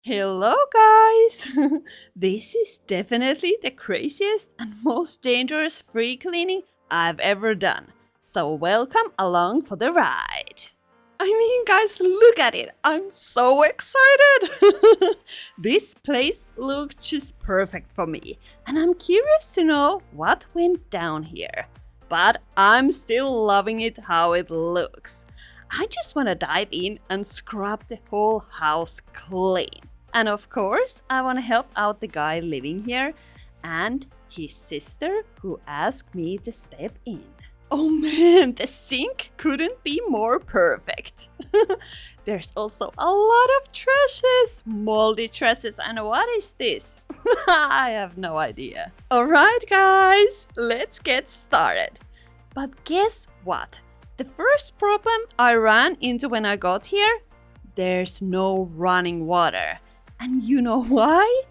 Hello, guys! This is definitely the craziest and most dangerous free cleaning I've ever done. So, welcome along for the ride. I mean, guys, look at it! I'm so excited! This place looks just perfect for me, and I'm curious to know what went down here. But I'm still loving it how it looks. I just want to dive in and scrub the whole house clean. And of course, I want to help out the guy living here and his sister who asked me to step in. Oh man, the sink couldn't be more perfect. There's also a lot of trashes, moldy trashes, and what is this? I have no idea. Alright guys, let's get started. But guess what? The first problem I ran into when I got here? There's no running water. And you know why?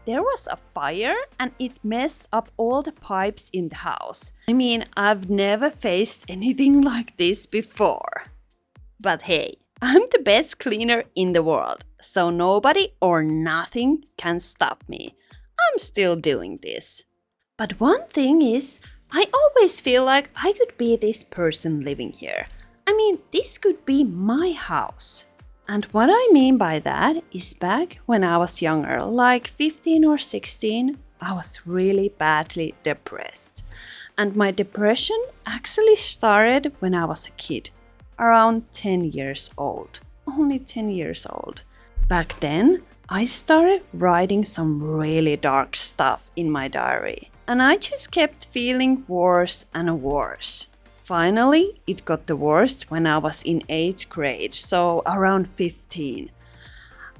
There was a fire and it messed up all the pipes in the house. I mean, I've never faced anything like this before. But hey, I'm the best cleaner in the world, so nobody or nothing can stop me. I'm still doing this. But one thing is, I always feel like I could be this person living here. I mean, this could be my house. And what I mean by that is back when I was younger, like 15 or 16, I was really badly depressed. And my depression actually started when I was a kid, around 10 years old. Only 10 years old. Back then, I started writing some really dark stuff in my diary. And I just kept feeling worse and worse. Finally, it got the worst when I was in 8th grade, so around 15.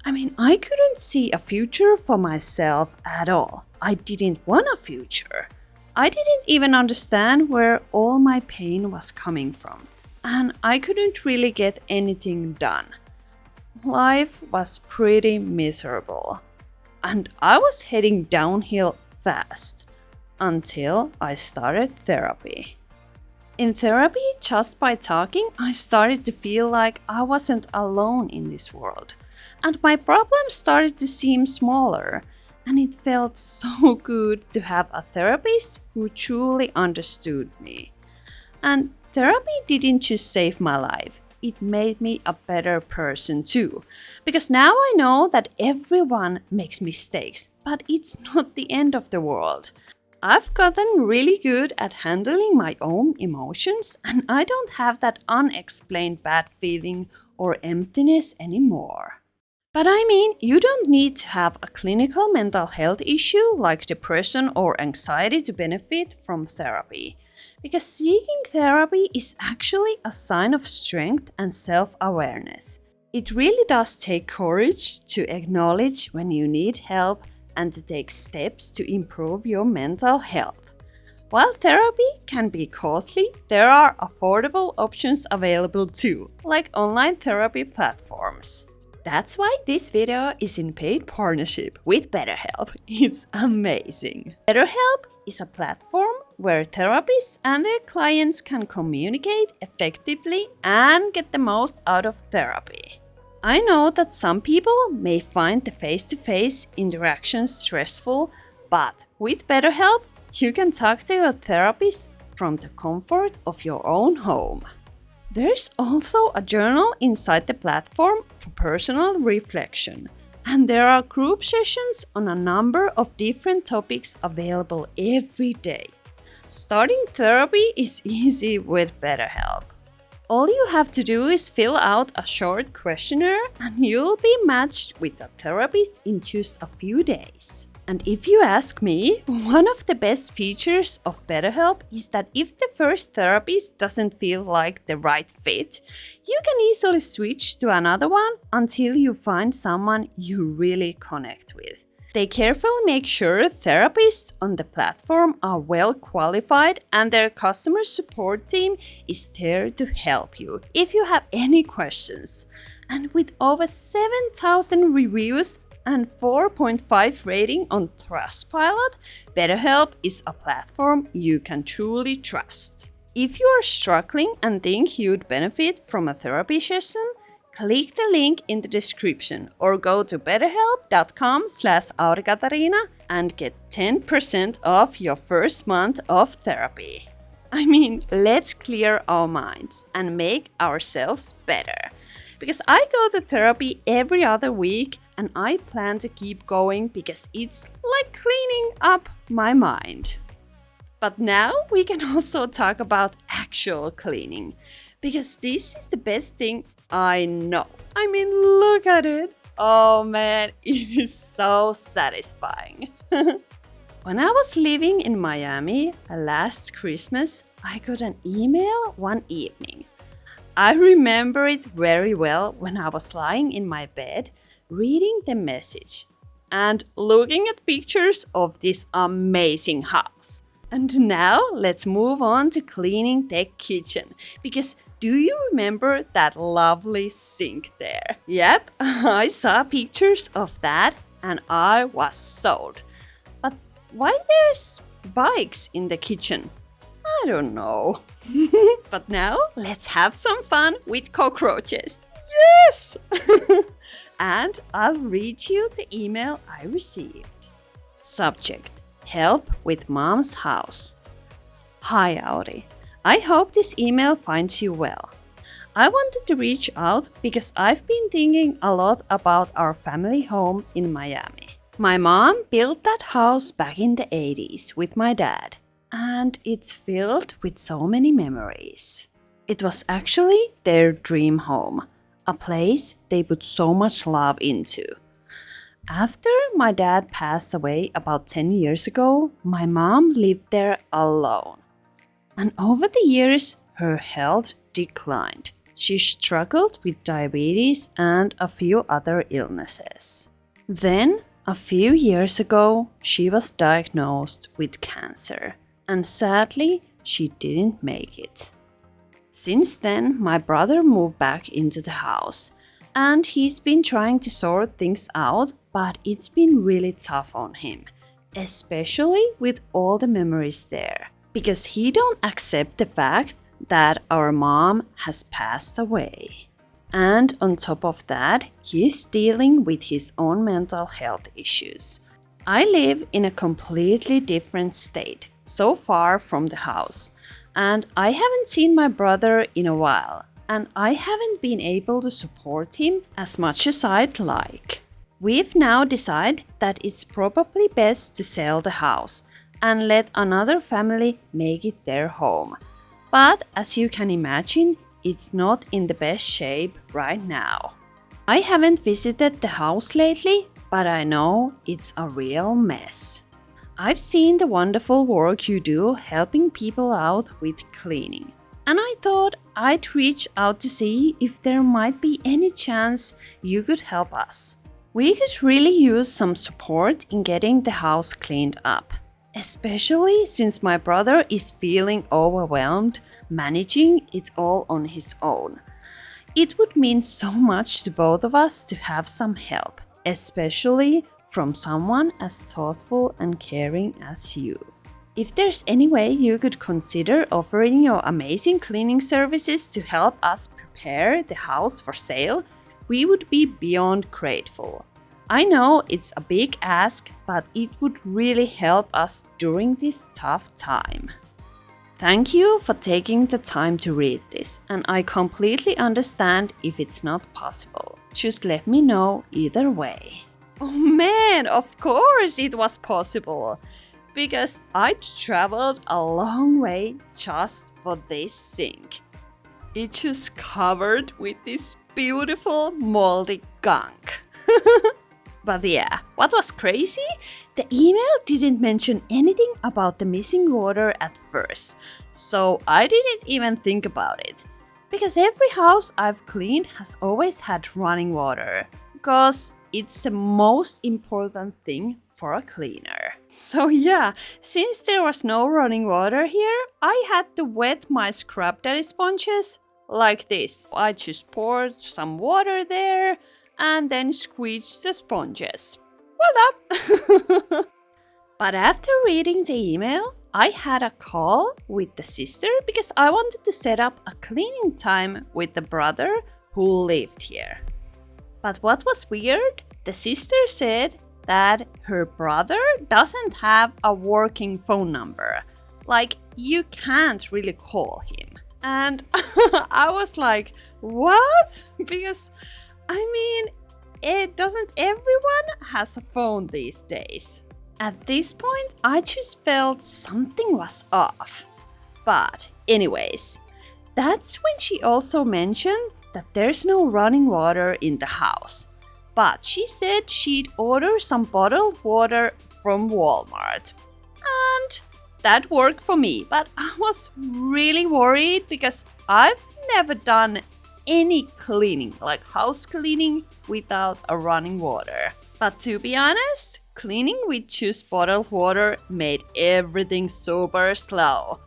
I mean, I couldn't see a future for myself at all. I didn't want a future. I didn't even understand where all my pain was coming from. And I couldn't really get anything done. Life was pretty miserable. And I was heading downhill fast until I started therapy. In therapy, just by talking, I started to feel like I wasn't alone in this world. And my problems started to seem smaller. And it felt so good to have a therapist who truly understood me. And therapy didn't just save my life, it made me a better person too. Because now I know that everyone makes mistakes, but it's not the end of the world. I've gotten really good at handling my own emotions, and I don't have that unexplained bad feeling or emptiness anymore. But I mean, you don't need to have a clinical mental health issue like depression or anxiety to benefit from therapy. Because seeking therapy is actually a sign of strength and self-awareness. It really does take courage to acknowledge when you need help and to take steps to improve your mental health. While therapy can be costly, there are affordable options available too, like online therapy platforms. That's why this video is in paid partnership with BetterHelp. It's amazing. BetterHelp is a platform where therapists and their clients can communicate effectively and get the most out of therapy. I know that some people may find the face-to-face interaction stressful, but with BetterHelp, you can talk to your therapist from the comfort of your own home. There's also a journal inside the platform for personal reflection, and there are group sessions on a number of different topics available every day. Starting therapy is easy with BetterHelp. All you have to do is fill out a short questionnaire and you'll be matched with a therapist in just a few days. And if you ask me, one of the best features of BetterHelp is that if the first therapist doesn't feel like the right fit, you can easily switch to another one until you find someone you really connect with. They carefully make sure therapists on the platform are well qualified and their customer support team is there to help you if you have any questions. And with over 7,000 reviews and 4.5 rating on Trustpilot, BetterHelp is a platform you can truly trust. If you are struggling and think you'd benefit from a therapy session, click the link in the description or go to betterhelp.com/Aurikatariina and get 10% off your first month of therapy. I mean, let's clear our minds and make ourselves better. Because I go to therapy every other week and I plan to keep going because it's like cleaning up my mind. But now we can also talk about actual cleaning, because this is the best thing I know. I mean, look at it. Oh man, it is so satisfying. When I was living in Miami last Christmas, I got an email one evening. I remember it very well when I was lying in my bed, reading the message and looking at pictures of this amazing house. And now let's move on to cleaning the kitchen, because do you remember that lovely sink there? Yep, I saw pictures of that and I was sold. But why there's bikes in the kitchen? I don't know. But now let's have some fun with cockroaches. Yes! And I'll read you the email I received. Subject: Help with Mom's house. Hi Auri. I hope this email finds you well. I wanted to reach out because I've been thinking a lot about our family home in Miami. My mom built that house back in the 80s with my dad, and it's filled with so many memories. It was actually their dream home, a place they put so much love into. After my dad passed away about 10 years ago, my mom lived there alone. And over the years, her health declined. She struggled with diabetes and a few other illnesses. Then, a few years ago, she was diagnosed with cancer. And sadly, she didn't make it. Since then, my brother moved back into the house. And he's been trying to sort things out, but it's been really tough on him, especially with all the memories there, because he don't accept the fact that our mom has passed away. And on top of that, he's dealing with his own mental health issues. I live in a completely different state, so far from the house, and I haven't seen my brother in a while. And I haven't been able to support him as much as I'd like. We've now decided that it's probably best to sell the house and let another family make it their home. But as you can imagine, it's not in the best shape right now. I haven't visited the house lately, but I know it's a real mess. I've seen the wonderful work you do helping people out with cleaning. And I thought I'd reach out to see if there might be any chance you could help us. We could really use some support in getting the house cleaned up, especially since my brother is feeling overwhelmed managing it all on his own. It would mean so much to both of us to have some help, especially from someone as thoughtful and caring as you. If there's any way you could consider offering your amazing cleaning services to help us prepare the house for sale, we would be beyond grateful. I know it's a big ask, but it would really help us during this tough time. Thank you for taking the time to read this, and I completely understand if it's not possible. Just let me know either way. Oh man, of course it was possible! Because I traveled a long way just for this sink. It's just covered with this beautiful moldy gunk. But yeah, what was crazy? The email didn't mention anything about the missing water at first, so I didn't even think about it. Because every house I've cleaned has always had running water, because it's the most important thing for a cleaner. So yeah, since there was no running water here, I had to wet my scrub daddy sponges like this. I just poured some water there and then squeezed the sponges. Voila! But after reading the email, I had a call with the sister because I wanted to set up a cleaning time with the brother who lived here. But what was weird, the sister said that her brother doesn't have a working phone number. Like, you can't really call him. And I was like, what? Because, doesn't everyone has a phone these days? At this point, I just felt something was off. But anyways, that's when she also mentioned that there's no running water in the house. But she said she'd order some bottled water from Walmart. And that worked for me, but I was really worried because I've never done any cleaning, like house cleaning, without a running water. But to be honest, cleaning with just bottled water made everything super slow.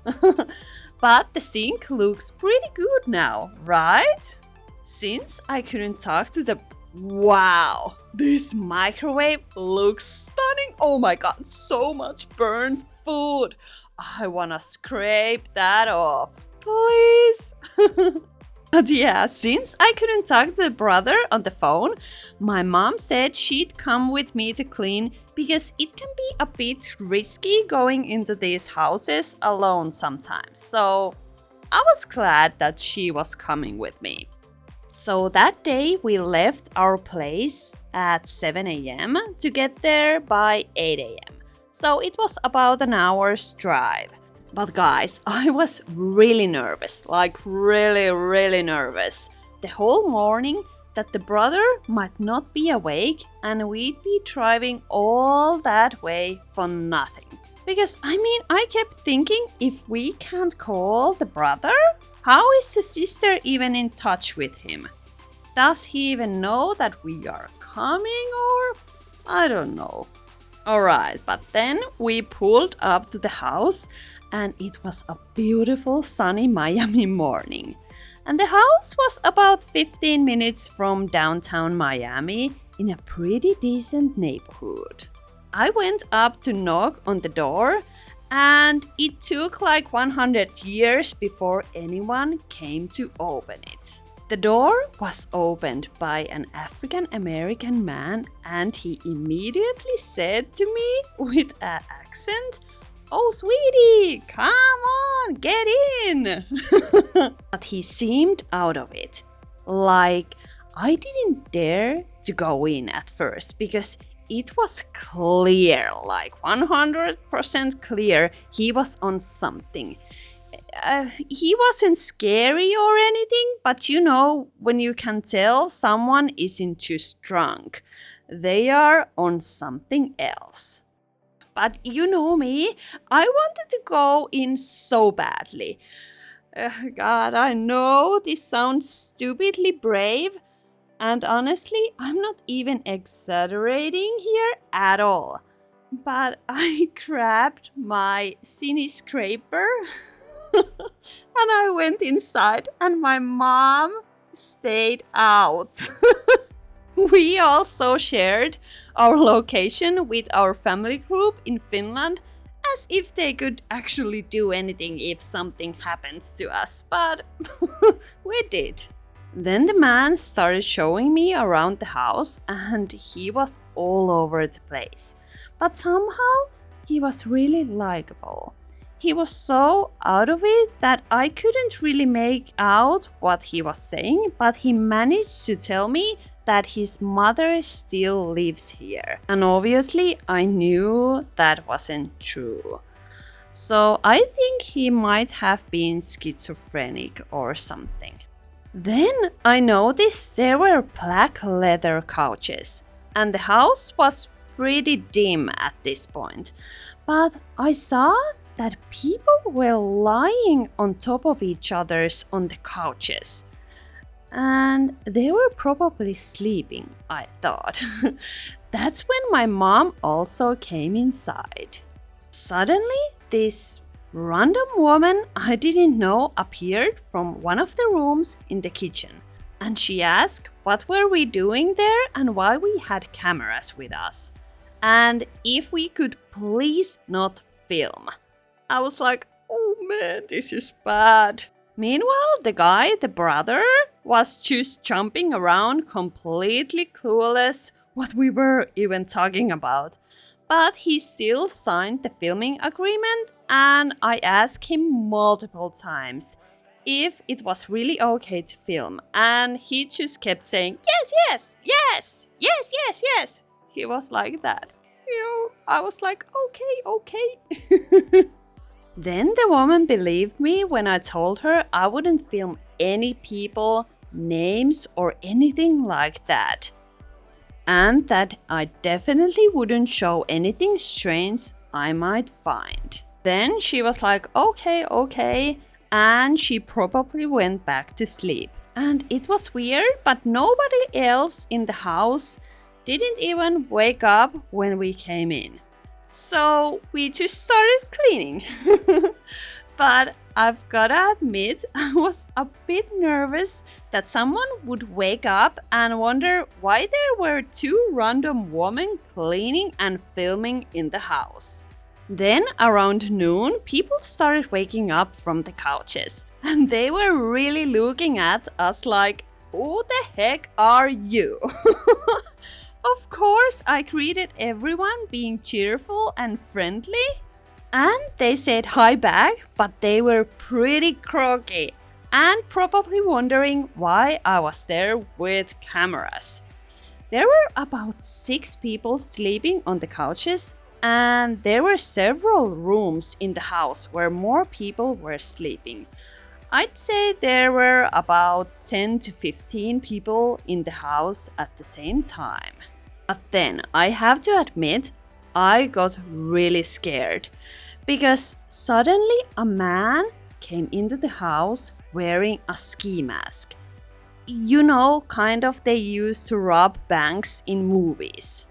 But the sink looks pretty good now, right? Since I couldn't talk to the... Wow! This microwave looks stunning! Oh my god, so much burnt food! I wanna scrape that off. Please! But yeah, since I couldn't talk to the brother on the phone, my mom said she'd come with me to clean because it can be a bit risky going into these houses alone sometimes. So I was glad that she was coming with me. So that day we left our place at 7 a.m. to get there by 8 a.m. So it was about an hour's drive. But guys, I was really nervous, like really nervous. The whole morning that the brother might not be awake and we'd be driving all that way for nothing. Because I kept thinking, if we can't call the brother, how is the sister even in touch with him? Does he even know that we are coming, or I don't know. Alright, but then we pulled up to the house and it was a beautiful sunny Miami morning. And the house was about 15 minutes from downtown Miami in a pretty decent neighborhood. I went up to knock on the door and it took like 100 years before anyone came to open it. The door was opened by an African American man and he immediately said to me with an accent, "Oh sweetie, come on, get in!" But he seemed out of it. Like, I didn't dare to go in at first because it was clear, like 100% clear, he was on something. He wasn't scary or anything, but you know, when you can tell someone isn't just drunk, they are on something else. But you know me, I wanted to go in so badly. God, I know this sounds stupidly brave, and honestly, I'm not even exaggerating here at all. But I grabbed my cine scraper and I went inside and my mom stayed out. We also shared our location with our family group in Finland as if they could actually do anything if something happens to us, but we did. Then the man started showing me around the house and he was all over the place. But somehow he was really likable. He was so out of it that I couldn't really make out what he was saying, but he managed to tell me that his mother still lives here. And obviously I knew that wasn't true. So I think he might have been schizophrenic or something. Then I noticed there were black leather couches and the house was pretty dim at this point. But I saw that people were lying on top of each other's on the couches. And they were probably sleeping, I thought. That's when my mom also came inside. Suddenly, this random woman I didn't know appeared from one of the rooms in the kitchen. And she asked what were we doing there and why we had cameras with us. And if we could please not film. I was like, oh man, this is bad. Meanwhile, the guy, the brother, was just jumping around completely clueless what we were even talking about. But he still signed the filming agreement, and I asked him multiple times if it was really okay to film, and he just kept saying, yes, yes, yes, yes, yes, yes. He was like that. I was like, okay. Then the woman believed me when I told her I wouldn't film any people, names, or anything like that. And that I definitely wouldn't show anything strange I might find. Then she was like, okay, and she probably went back to sleep. And it was weird, but nobody else in the house didn't even wake up when we came in. So we just started cleaning. But I've gotta admit, I was a bit nervous that someone would wake up and wonder why there were two random women cleaning and filming in the house. Then around noon, people started waking up from the couches, and they were really looking at us like, who the heck are you? Of course, I greeted everyone being cheerful and friendly. And they said hi back, but they were pretty croaky and probably wondering why I was there with cameras. There were about 6 people sleeping on the couches, and there were several rooms in the house where more people were sleeping. I'd say there were about 10 to 15 people in the house at the same time. But then I have to admit, I got really scared because suddenly a man came into the house wearing a ski mask. You know, kind of they use to rob banks in movies.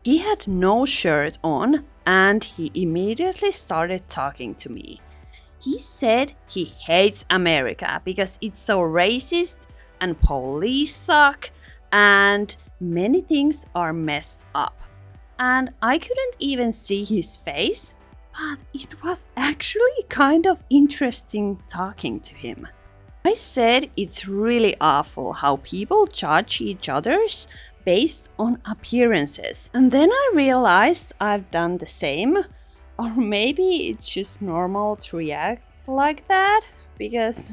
He had no shirt on and he immediately started talking to me. He said he hates America because it's so racist and police suck and many things are messed up. And I couldn't even see his face, but it was actually kind of interesting talking to him. I said it's really awful how people judge each other's based on appearances. And then I realized I've done the same, or maybe it's just normal to react like that because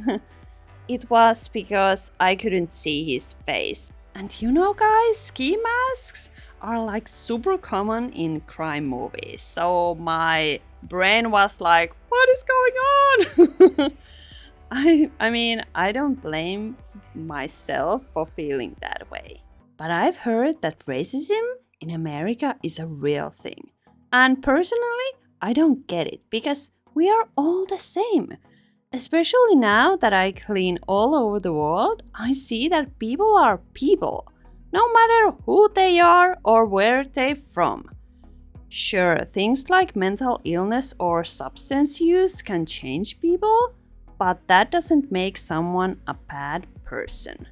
it was because I couldn't see his face. And you know, guys, ski masks are like super common in crime movies. So my brain was like, what is going on? I mean, I don't blame myself for feeling that way. But I've heard that racism in America is a real thing. And personally, I don't get it because we are all the same. Especially now that I clean all over the world, I see that people are people, no matter who they are or where they're from. Sure, things like mental illness or substance use can change people, but that doesn't make someone a bad person.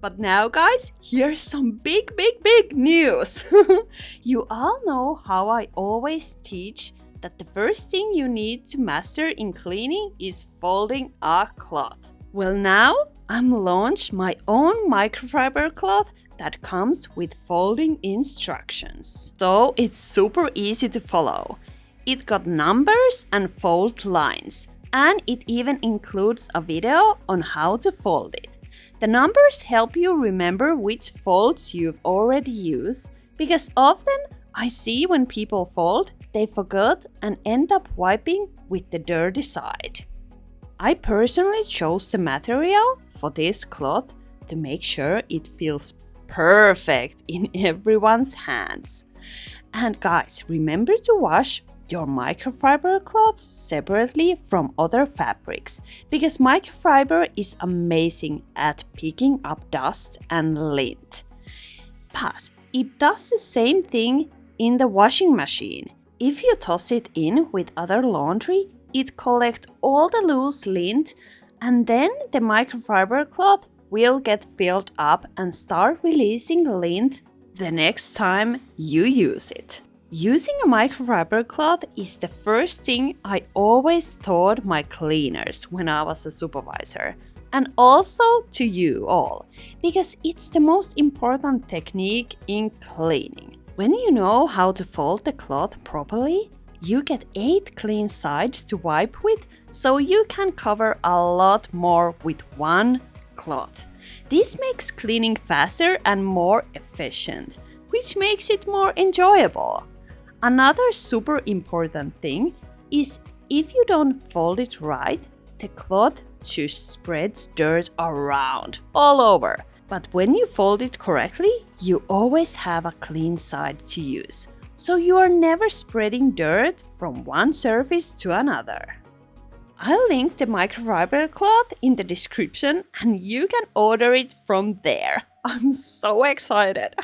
But now, guys, here's some big news. You all know how I always teach that the first thing you need to master in cleaning is folding a cloth. Well, now I'm launched my own microfiber cloth that comes with folding instructions. So it's super easy to follow. It got numbers and fold lines, and it even includes a video on how to fold it. The numbers help you remember which folds you've already used, because often I see when people fold, they forget and end up wiping with the dirty side. I personally chose the material for this cloth to make sure it feels perfect in everyone's hands. And guys, remember to wash your microfiber cloths separately from other fabrics, because microfiber is amazing at picking up dust and lint. But it does the same thing in the washing machine. If you toss it in with other laundry, it collects all the loose lint, and then the microfiber cloth will get filled up and start releasing lint the next time you use it. Using a microfiber cloth is the first thing I always taught my cleaners when I was a supervisor. and also to you all, because it's the most important technique in cleaning. When you know how to fold the cloth properly, you get 8 clean sides to wipe with, so you can cover a lot more with one cloth. This makes cleaning faster and more efficient, which makes it more enjoyable. Another super important thing is if you don't fold it right, the cloth just spreads dirt around all over. But when you fold it correctly, you always have a clean side to use, so you are never spreading dirt from one surface to another. I'll link the microfiber cloth in the description and you can order it from there. I'm so excited!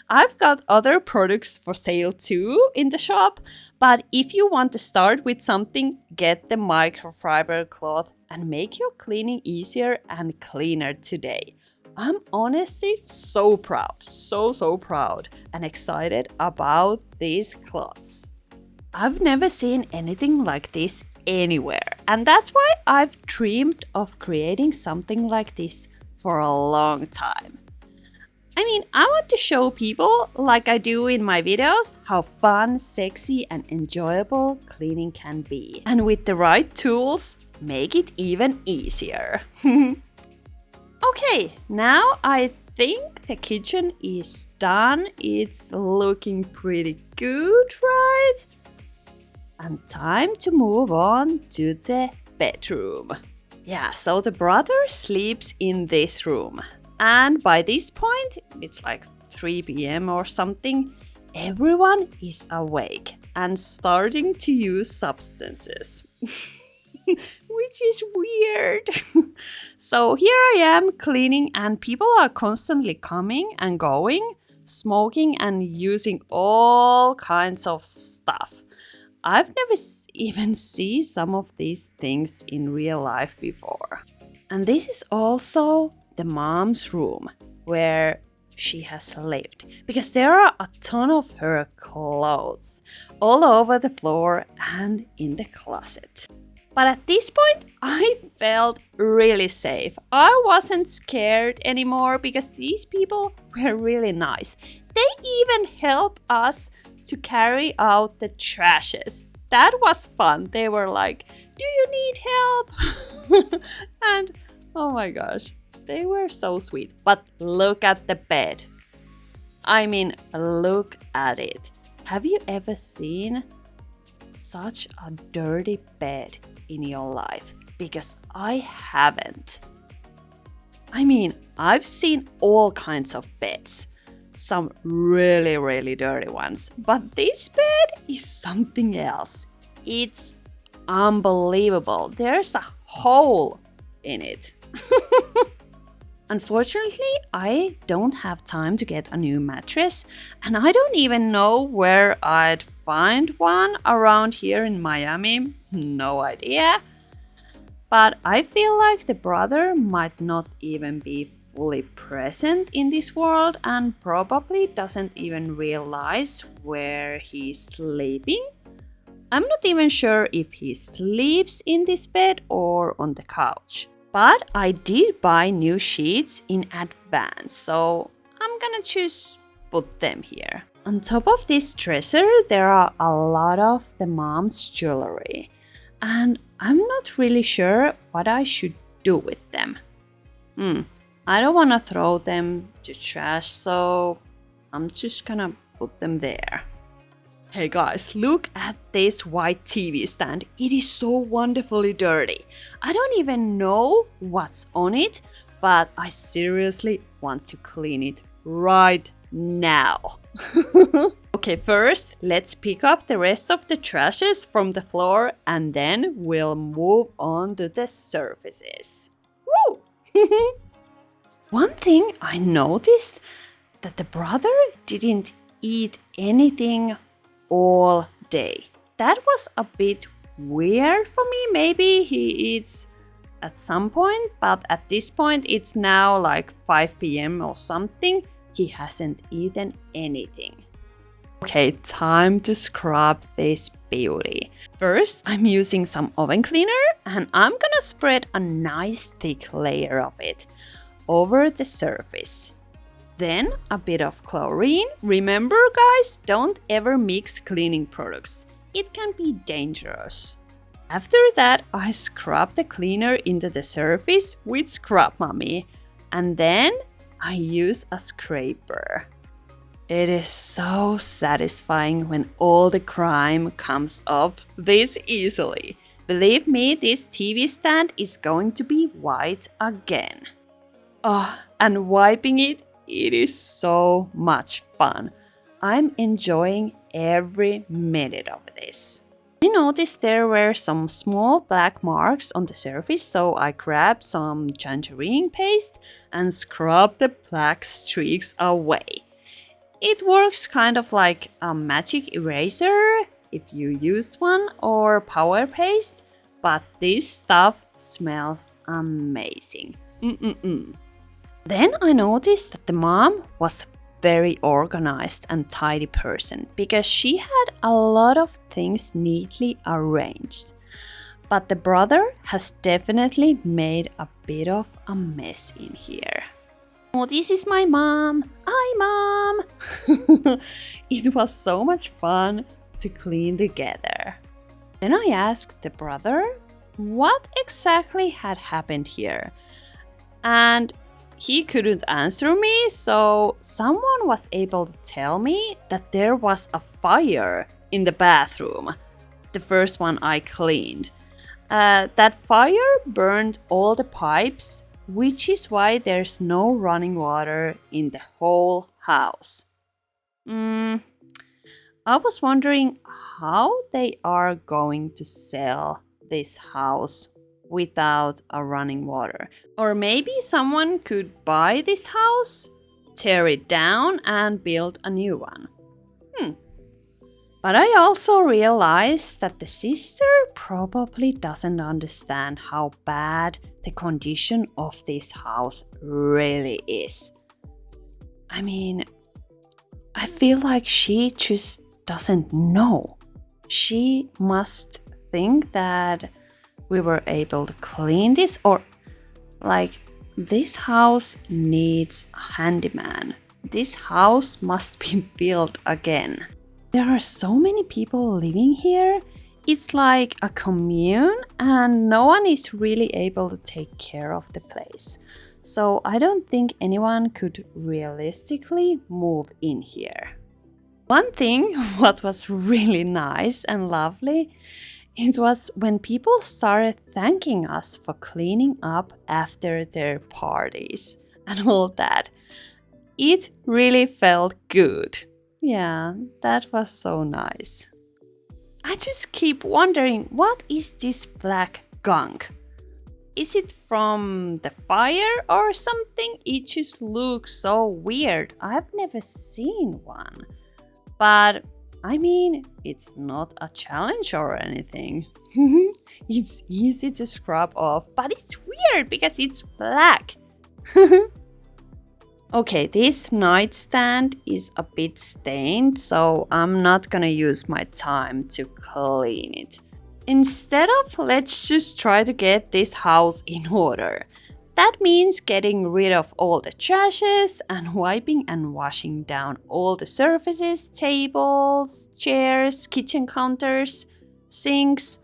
I've got other products for sale too in the shop, but if you want to start with something, get the microfiber cloth and make your cleaning easier and cleaner today. I'm honestly so proud, so proud and excited about these cloths. I've never seen anything like this anywhere, and that's why I've dreamed of creating something like this for a long time. I mean, I want to show people, like I do in my videos, how fun, sexy and enjoyable cleaning can be. And with the right tools, make it even easier. Okay, now I think the kitchen is done. It's looking pretty good, right? And time to move on to the bedroom. Yeah, so the brother sleeps in this room. And by this point, it's like 3 p.m. or something, everyone is awake and starting to use substances. Which is weird. So here I am cleaning and people are constantly coming and going, smoking and using all kinds of stuff. I've never even seen some of these things in real life before. And this is also the mom's room where she has lived, because there are a ton of her clothes all over the floor and in the closet. But at this point, I felt really safe. I wasn't scared anymore because these people were really nice. They even helped us to carry out the trashes. That was fun. They were like, "Do you need help?" And oh my gosh, they were so sweet. But look at the bed. I mean, look at it. Have you ever seen such a dirty bed in your life? Because I haven't. I mean, I've seen all kinds of beds. Some really dirty ones. But this bed is something else. It's unbelievable. There's a hole in it. Unfortunately, I don't have time to get a new mattress, and I don't even know where I'd find one around here in Miami. No idea. But I feel like the brother might not even be fully present in this world and probably doesn't even realize where he's sleeping. I'm not even sure if he sleeps in this bed or on the couch. But I did buy new sheets in advance, so I'm gonna just put them here. On top of this dresser, there are a lot of the mom's jewelry, and I'm not really sure what I should do with them. I don't wanna throw them to trash, so I'm just gonna put them there. Hey guys, look at this white TV stand. It is so wonderfully dirty. I don't even know what's on it, but I seriously want to clean it right now. Okay, first, let's pick up the rest of the trashes from the floor and then we'll move on to the surfaces. Woo! One thing I noticed that the brother didn't eat anything all day. That was a bit weird for me. Maybe he eats at some point, but at this point it's now like 5 p.m. or something. He hasn't eaten anything. Okay, time to scrub this beauty. First, I'm using some oven cleaner and I'm gonna spread a nice thick layer of it over the surface. Then a bit of chlorine. Remember guys, don't ever mix cleaning products. It can be dangerous. After that, I scrub the cleaner into the surface with Scrub Mummy, and then I use a scraper. It is so satisfying when all the grime comes off this easily. Believe me, this TV stand is going to be white again. Oh, and wiping it is so much fun. I'm enjoying every minute of this. I noticed there were some small black marks on the surface, so I grabbed some tangerine paste and scrubbed the black streaks away. It works kind of like a magic eraser if you use one, or power paste, but this stuff smells amazing. Then I noticed that the mom was very organized and tidy person because she had a lot of things neatly arranged. But the brother has definitely made a bit of a mess in here. Oh, this is my mom. Hi, mom. It was so much fun to clean together. Then I asked the brother what exactly had happened here. And he couldn't answer me, so someone was able to tell me that there was a fire in the bathroom, the first one I cleaned. That fire burned all the pipes, which is why there's no running water in the whole house. I was wondering how they are going to sell this house without a running water. Or maybe someone could buy this house, tear it down and build a new one. But I also realized that the sister probably doesn't understand how bad the condition of this house really is. I mean, I feel like she just doesn't know. She must think that we were able to clean this, or like this house needs a handyman. This house must be built again. There are so many people living here. It's like a commune and no one is really able to take care of the place. So I don't think anyone could realistically move in here. One thing what was really nice and lovely, it was when people started thanking us for cleaning up after their parties and all that. It really felt good. Yeah, that was so nice. I just keep wondering, what is this black gunk? Is it from the fire or something? It just looks so weird. I've never seen one. But I mean, it's not a challenge or anything. It's easy to scrub off, but it's weird because it's black. Okay, this nightstand is a bit stained, so I'm not gonna use my time to clean it. Instead of, let's just try to get this house in order. That means getting rid of all the trashes and wiping and washing down all the surfaces, tables, chairs, kitchen counters, sinks.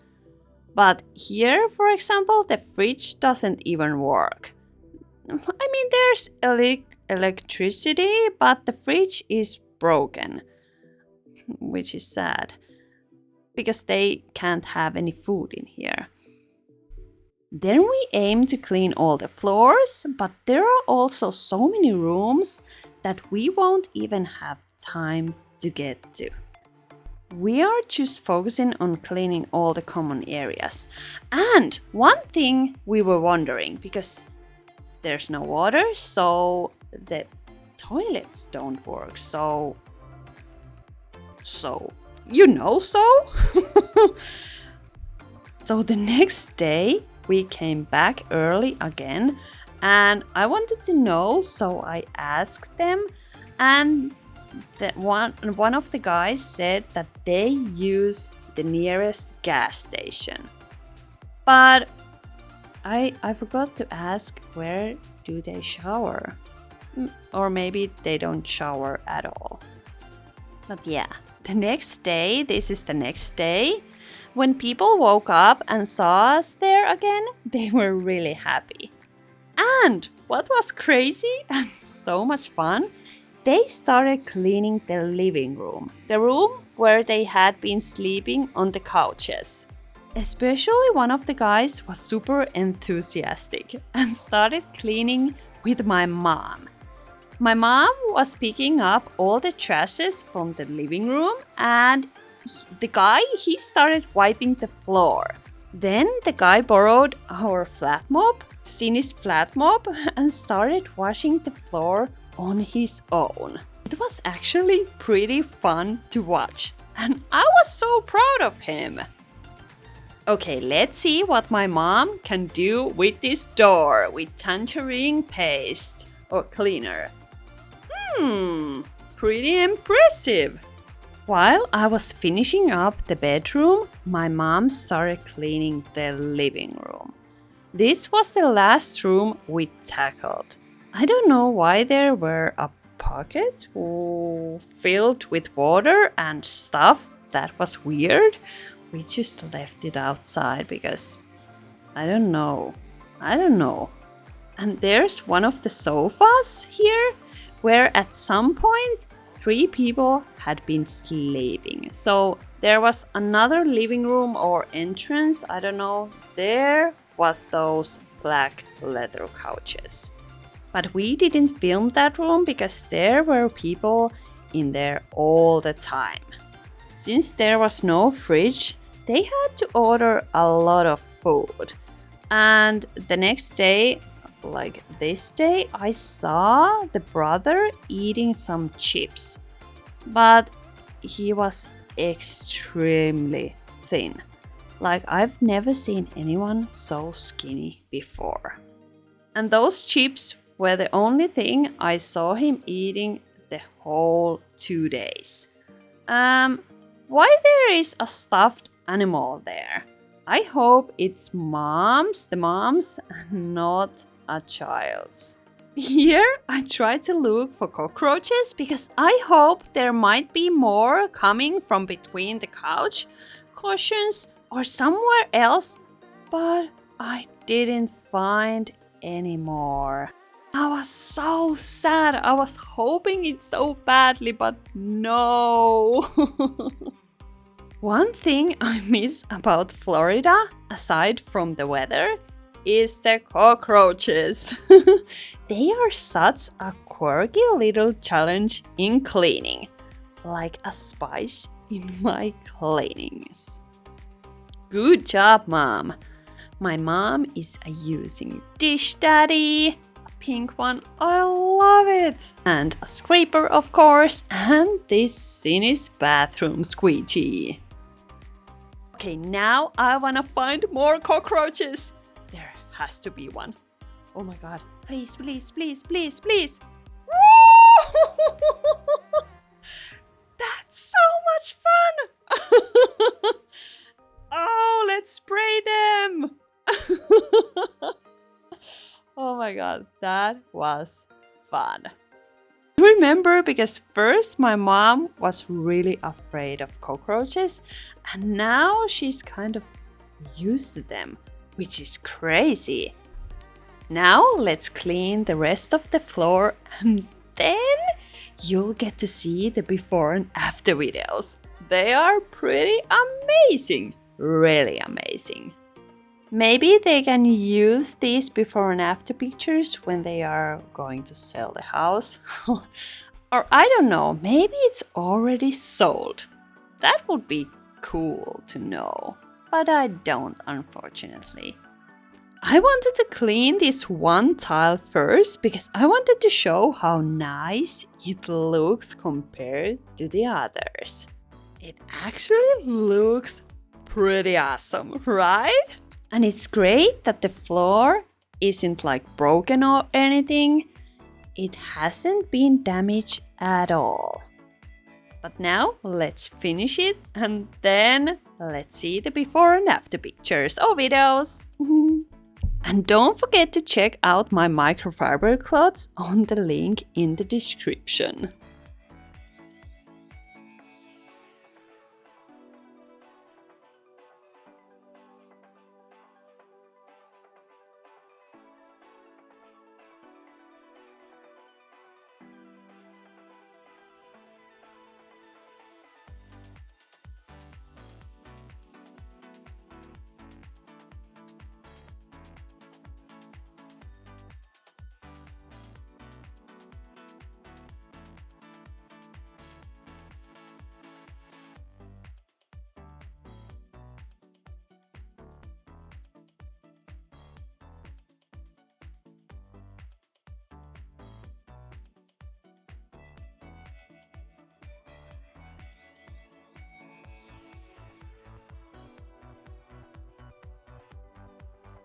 But here, for example, the fridge doesn't even work. I mean, there's electricity, but the fridge is broken, which is sad because they can't have any food in here. Then we aim to clean all the floors, but there are also so many rooms that we won't even have time to get to. We are just focusing on cleaning all the common areas. And one thing we were wondering, because there's no water, so the toilets don't work. So you know so? So the next day we came back early again and I wanted to know, so I asked them, and one of the guys said that they use the nearest gas station. But I forgot to ask, where do they shower? Or maybe they don't shower at all. But yeah, this is the next day, when people woke up and saw us there again, they were really happy. And what was crazy and so much fun, they started cleaning the living room, the room where they had been sleeping on the couches. Especially one of the guys was super enthusiastic and started cleaning with my mom. My mom was picking up all the trashes from the living room, and the guy, he started wiping the floor. Then the guy borrowed our flat mop, Sini's flat mop, and started washing the floor on his own. It was actually pretty fun to watch, and I was so proud of him. Okay, let's see what my mom can do with this door with tangerine paste or cleaner. Pretty impressive. While I was finishing up the bedroom, my mom started cleaning the living room. This was the last room we tackled. I don't know why there were a pocket filled with water and stuff. That was weird. We just left it outside because I don't know. And there's one of the sofas here where at some point 3 people had been sleeping. So there was another living room or entrance, I don't know. There was those black leather couches. But we didn't film that room because there were people in there all the time. Since there was no fridge, they had to order a lot of food. And the next day, like this day, I saw the brother eating some chips. But he was extremely thin. Like, I've never seen anyone so skinny before. And those chips were the only thing I saw him eating the whole 2 days. Why there is a stuffed animal there? I hope it's the mom's, and not a child's. Here I try to look for cockroaches because I hope there might be more coming from between the couch cushions or somewhere else, but I didn't find any more. I was so sad. I was hoping it so badly, but no. One thing I miss about Florida, aside from the weather, is the cockroaches. They are such a quirky little challenge in cleaning, like a spice in my cleanings. Good job, Mom. My mom is using Dish Daddy, a pink one, I love it, and a scraper, of course, and this Sini's bathroom squeegee. Okay, now I wanna find more cockroaches. There has to be one. Oh my god. Please, please, please, please, please. That's so much fun. Oh, let's spray them. Oh my god, that was fun. Remember, because first my mom was really afraid of cockroaches, and now she's kind of used to them, which is crazy. Now let's clean the rest of the floor, and then you'll get to see the before and after videos. They are pretty amazing, really amazing. Maybe they can use these before and after pictures when they are going to sell the house. Or I don't know, maybe it's already sold. That would be cool to know, but I don't, unfortunately. I wanted to clean this one tile first because I wanted to show how nice it looks compared to the others. It actually looks pretty awesome, right? And it's great that the floor isn't like broken or anything. It hasn't been damaged at all. But now let's finish it and then let's see the before and after pictures or videos. And don't forget to check out my microfiber cloths on the link in the description.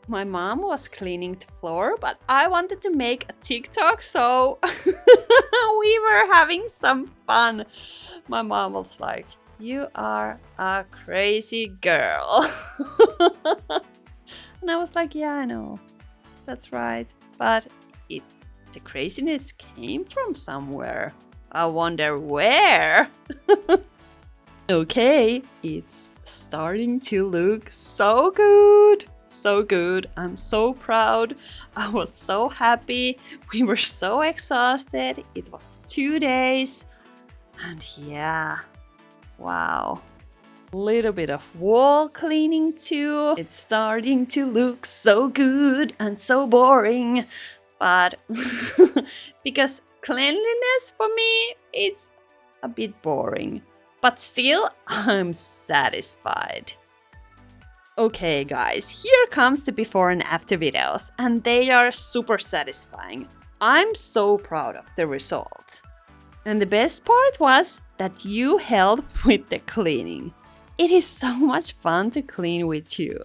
My mom was cleaning the floor, but I wanted to make a TikTok, so we were having some fun. My mom was like, "You are a crazy girl." And I was like, "Yeah, I know. That's right. But the craziness came from somewhere. I wonder where." Okay, it's starting to look so good. So good. I'm so proud. I was so happy. We were so exhausted. It was 2 days. And yeah, wow. A little bit of wall cleaning too. It's starting to look so good and so boring. But because cleanliness for me, it's a bit boring. But still, I'm satisfied. Okay guys, here comes the before and after videos, and they are super satisfying. I'm so proud of the result. And the best part was that you helped with the cleaning. It is so much fun to clean with you.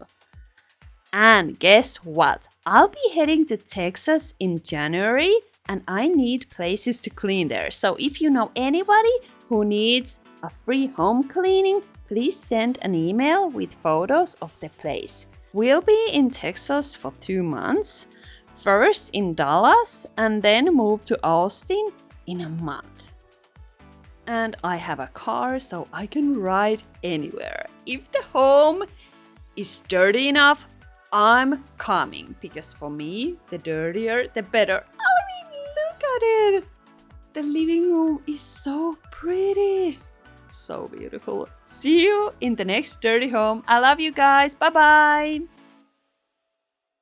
And guess what? I'll be heading to Texas in January and I need places to clean there. So if you know anybody who needs a free home cleaning, please send an email with photos of the place. We'll be in Texas for 2 months, first in Dallas and then move to Austin in a month. And I have a car so I can ride anywhere. If the home is dirty enough, I'm coming, because for me, the dirtier, the better. I mean, look at it! The living room is so pretty. So beautiful. See you in the next dirty home. I love you guys. Bye bye.